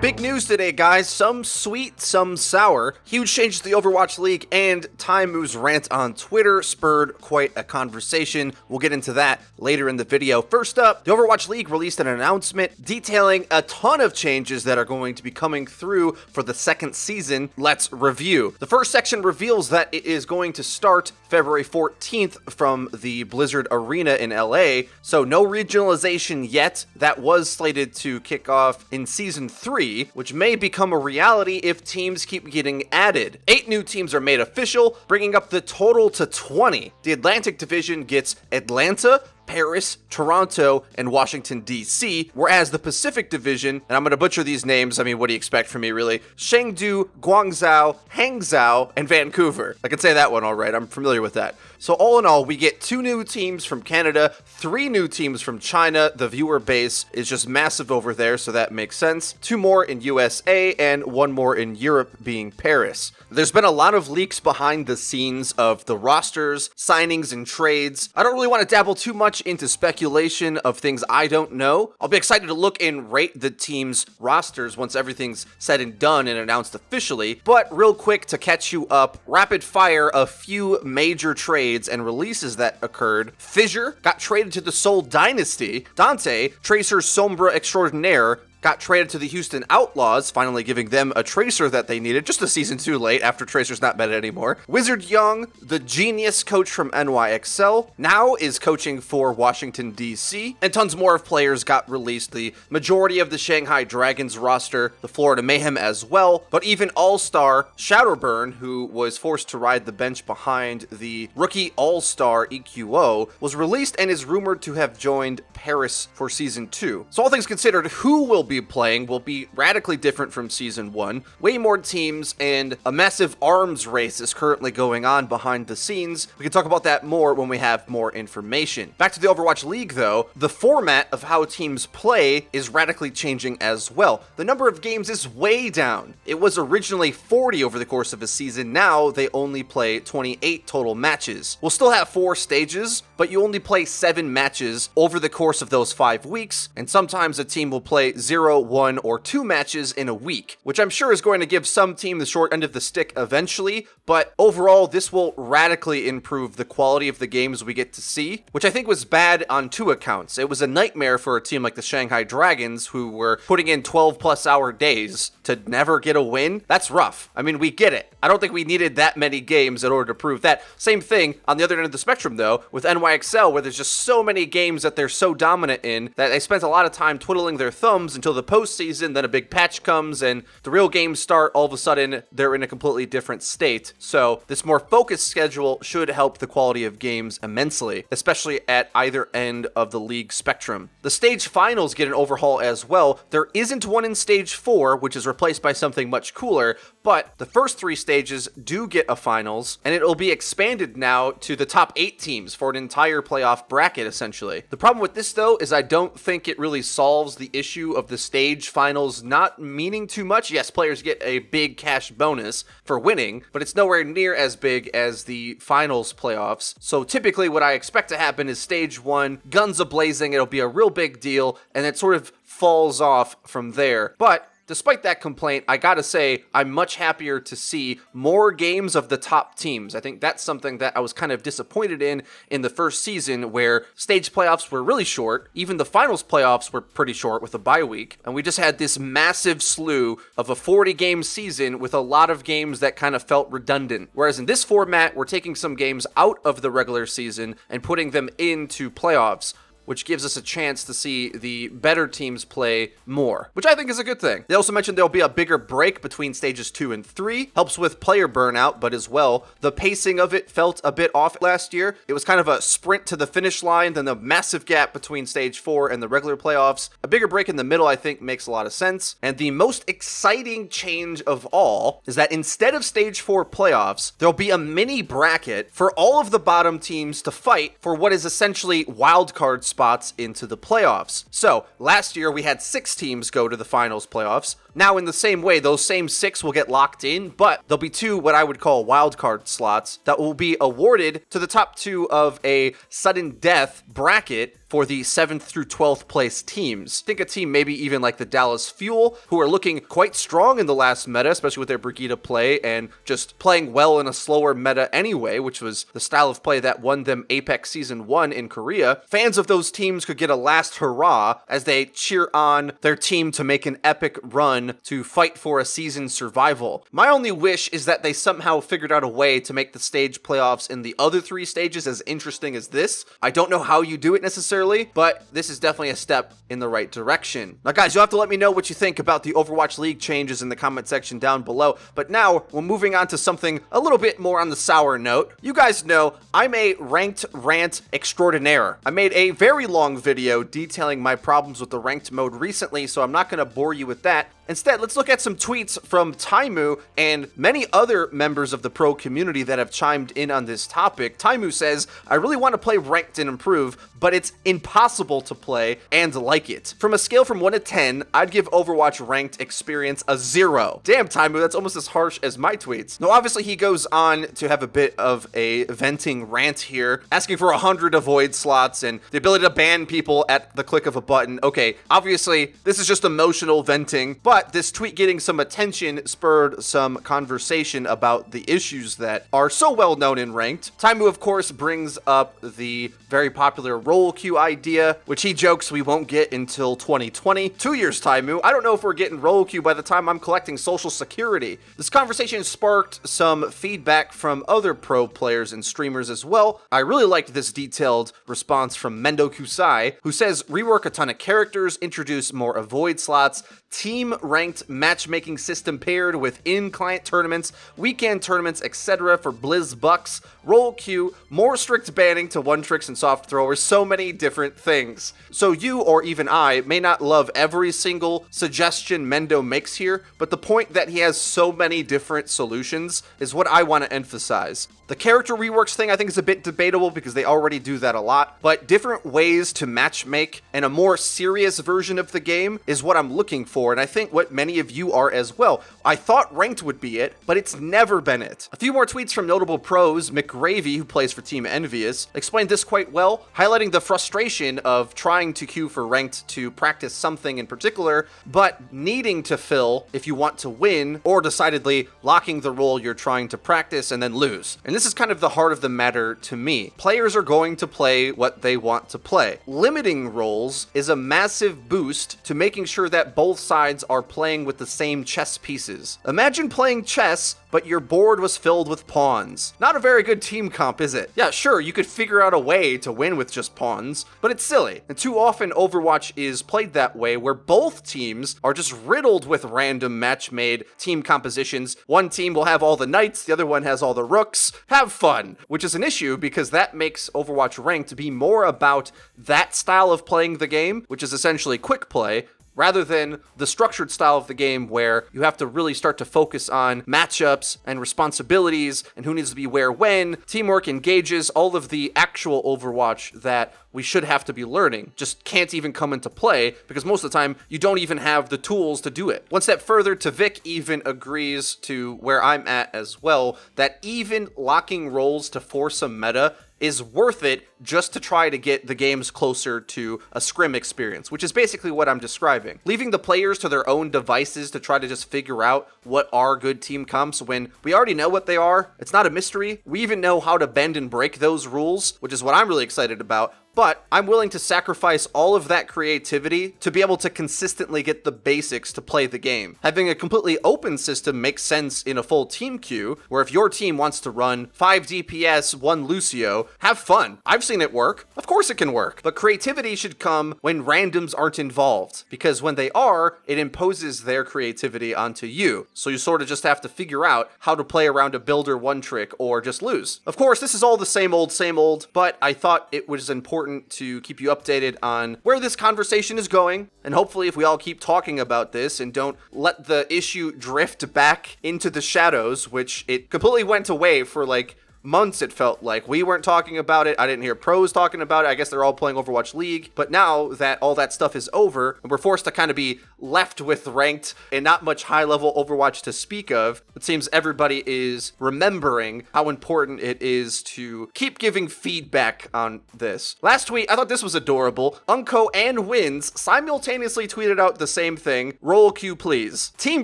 Big news today, guys. Some sweet, some sour. Huge changes to the Overwatch League, and Taimou's rant on Twitter spurred quite a conversation. We'll get into that later in the video. First up, the Overwatch League released an announcement detailing a ton of changes that are going to be coming through for the second season. Let's review. The first section reveals that it is going to start February 14th from the Blizzard Arena in LA, so no regionalization yet. That was slated to kick off in Season 3, which may become a reality if teams keep getting added. 8 new teams are made official, bringing up the total to 20. The Atlantic Division gets Atlanta, Paris, Toronto, and Washington, D.C., whereas the Pacific Division, and I'm going to butcher these names, I mean, what do you expect from me, really? Chengdu, Guangzhou, Hangzhou, and Vancouver. I can say that one all right, I'm familiar with that. So all in all, we get 2 new teams from Canada, 3 new teams from China. The viewer base is just massive over there, so that makes sense. 2 more in USA, and 1 more in Europe, being Paris. There's been a lot of leaks behind the scenes of the rosters, signings, and trades. I don't really want to dabble too much into speculation of things I don't know. I'll be excited to look and rate the team's rosters once everything's said and done and announced officially. But real quick to catch you up, rapid fire a few major trades and releases that occurred. Fissure got traded to the Seoul Dynasty. Dante, Tracer Sombra Extraordinaire, got traded to the Houston Outlaws, finally giving them a Tracer that they needed, just a season too late after Tracer's not meta anymore. Wizard Young, the genius coach from NYXL, now is coaching for Washington, D.C., and tons more of players got released. The majority of the Shanghai Dragons roster, the Florida Mayhem as well, but even All-Star Shadowburn, who was forced to ride the bench behind the rookie All-Star EQO, was released and is rumored to have joined Paris for Season 2. So all things considered, who will be playing will be radically different from Season 1. Way more teams, and a massive arms race is currently going on behind the scenes. We can talk about that more when we have more information. Back to the Overwatch League, though, the format of how teams play is radically changing as well. The number of games is way down. It was originally 40 over the course of a season. Now they only play 28 total matches. We'll still have 4 stages, but you only play 7 matches over the course of those 5 weeks, and sometimes a team will play 0, 1, or 2 matches in a week, which I'm sure is going to give some team the short end of the stick eventually, but overall this will radically improve the quality of the games we get to see, which I think was bad on 2 accounts. It was a nightmare for a team like the Shanghai Dragons, who were putting in 12+ hour days to never get a win. That's rough. I mean, we get it. I don't think we needed that many games in order to prove that. Same thing on the other end of the spectrum, though, with NYXL, where there's just so many games that they're so dominant in that they spent a lot of time twiddling their thumbs until the postseason, then a big patch comes and the real games start. All of a sudden, they're in a completely different state. So this more focused schedule should help the quality of games immensely, especially at either end of the league spectrum. The stage finals get an overhaul as well. There isn't one in stage 4, which is replaced by something much cooler, but the first 3 stages do get a finals, and it'll be expanded now to the top 8 teams for an entire playoff bracket, essentially. The problem with this, though, is I don't think it really solves the issue of the stage finals not meaning too much. Yes, players get a big cash bonus for winning, but it's nowhere near as big as the finals playoffs. So typically what I expect to happen is stage 1, guns a-blazing, it'll be a real big deal, and it sort of falls off from there. But despite that complaint, I gotta say, I'm much happier to see more games of the top teams. I think that's something that I was kind of disappointed in the first season, where stage playoffs were really short. Even the finals playoffs were pretty short with a bye week. And we just had this massive slew of a 40-game season with a lot of games that kind of felt redundant. Whereas in this format, we're taking some games out of the regular season and putting them into playoffs, which gives us a chance to see the better teams play more, which I think is a good thing. They also mentioned there'll be a bigger break between stages 2 and 3, helps with player burnout, but as well, the pacing of it felt a bit off last year. It was kind of a sprint to the finish line, then the massive gap between stage 4 and the regular playoffs. A bigger break in the middle, I think, makes a lot of sense. And the most exciting change of all is that instead of stage 4 playoffs, there'll be a mini bracket for all of the bottom teams to fight for what is essentially wildcard spots into the playoffs. So last year we had 6 teams go to the finals playoffs. Now in the same way, those same 6 will get locked in, but there'll be 2 what I would call wildcard slots that will be awarded to the top 2 of a sudden death bracket for the 7th through 12th place teams. Think a team maybe even like the Dallas Fuel, who are looking quite strong in the last meta, especially with their Brigida play and just playing well in a slower meta anyway, which was the style of play that won them Apex Season 1 in Korea. Fans of those teams could get a last hurrah as they cheer on their team to make an epic run to fight for a season survival. My only wish is that they somehow figured out a way to make the stage playoffs in the other 3 stages as interesting as this. I don't know how you do it necessarily, but this is definitely a step in the right direction. Now guys, you'll have to let me know what you think about the Overwatch League changes in the comment section down below, but now we're moving on to something a little bit more on the sour note. You guys know I'm a ranked rant extraordinaire. I made a very long video detailing my problems with the ranked mode recently, so I'm not going to bore you with that. Instead, let's look at some tweets from Taimou and many other members of the pro community that have chimed in on this topic. Taimou says, I really want to play ranked and improve, but it's impossible to play and like it. From a scale from 1 to 10, I'd give Overwatch ranked experience a 0. Damn, Taimou, that's almost as harsh as my tweets. Now, obviously, he goes on to have a bit of a venting rant here, asking for 100 avoid slots and the ability to ban people at the click of a button. Okay, obviously, this is just emotional venting, but this tweet getting some attention spurred some conversation about the issues that are so well known in ranked. Taimou, of course, brings up the very popular role queue idea, which he jokes we won't get until 2020. 2 years, Taimou. I don't know if we're getting role queue by the time I'm collecting Social Security. This conversation sparked some feedback from other pro players and streamers as well. I really liked this detailed response from Mendo Kusai, who says, rework a ton of characters, introduce more avoid slots, team ranked matchmaking system paired with in-client tournaments, weekend tournaments, etc. for Blizz Bucks, role queue, more strict banning to one-tricks and soft throwers, so many different things. So you, or even I, may not love every single suggestion Mendo makes here, but the point that he has so many different solutions is what I want to emphasize. The character reworks thing I think is a bit debatable because they already do that a lot, but different ways to matchmake and a more serious version of the game is what I'm looking for, and I think what many of you are as well. I thought ranked would be it, but it's never been it. A few more tweets from notable pros. McGravy, who plays for Team Envious, explained this quite well, highlighting the frustration of trying to queue for ranked to practice something in particular, but needing to fill if you want to win, or decidedly locking the role you're trying to practice and then lose. And this is kind of the heart of the matter to me. Players are going to play what they want to play. Limiting roles is a massive boost to making sure that both sides are playing with the same chess pieces. Imagine playing chess, but your board was filled with pawns. Not a very good team comp, is it? Yeah, sure, you could figure out a way to win with just pawns, but it's silly. And too often Overwatch is played that way, where both teams are just riddled with random match-made team compositions. One team will have all the knights, the other one has all the rooks. Have fun, which is an issue because that makes Overwatch Ranked be more about that style of playing the game, which is essentially quick play, rather than the structured style of the game where you have to really start to focus on matchups and responsibilities and who needs to be where when, teamwork engages, all of the actual Overwatch that we should have to be learning just can't even come into play because most of the time you don't even have the tools to do it. One step further, Tavik even agrees to where I'm at as well, that even locking roles to force a meta is worth it just to try to get the games closer to a scrim experience, which is basically what I'm describing. Leaving the players to their own devices to try to just figure out what are good team comps when we already know what they are. It's not a mystery. We even know how to bend and break those rules, which is what I'm really excited about. But I'm willing to sacrifice all of that creativity to be able to consistently get the basics to play the game. Having a completely open system makes sense in a full team queue, where if your team wants to run 5 DPS, 1 Lucio, have fun. I've seen it work. Of course it can work. But creativity should come when randoms aren't involved, because when they are, it imposes their creativity onto you. So you sort of just have to figure out how to play around a builder one trick or just lose. Of course, this is all the same old, but I thought it was important to keep you updated on where this conversation is going, and hopefully if we all keep talking about this and don't let the issue drift back into the shadows, which it completely went away for like months, it felt like. We weren't talking about it. I didn't hear pros talking about it. I guess they're all playing Overwatch League. But now that all that stuff is over, and we're forced to kind of be left with ranked and not much high-level Overwatch to speak of, it seems everybody is remembering how important it is to keep giving feedback on this. Last tweet, I thought this was adorable. Unco and Wins simultaneously tweeted out the same thing. Roll Q, please. Team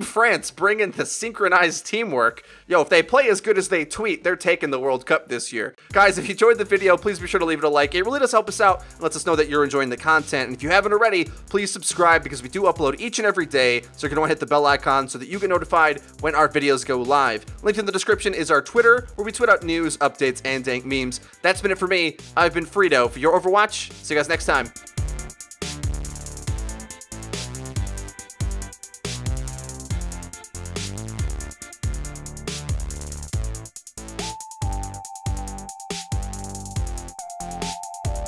France bringing the synchronized teamwork. Yo, if they play as good as they tweet, they're taking the World Cup this year. Guys, if you enjoyed the video, please be sure to leave it a like. It really does help us out and lets us know that you're enjoying the content. And if you haven't already, please subscribe because we do upload each and every day. So you're going to want to hit the bell icon so that you get notified when our videos go live. Linked in the description is our Twitter, where we tweet out news, updates, and dank memes. That's been it for me. I've been FREEDO for Your Overwatch. See you guys next time.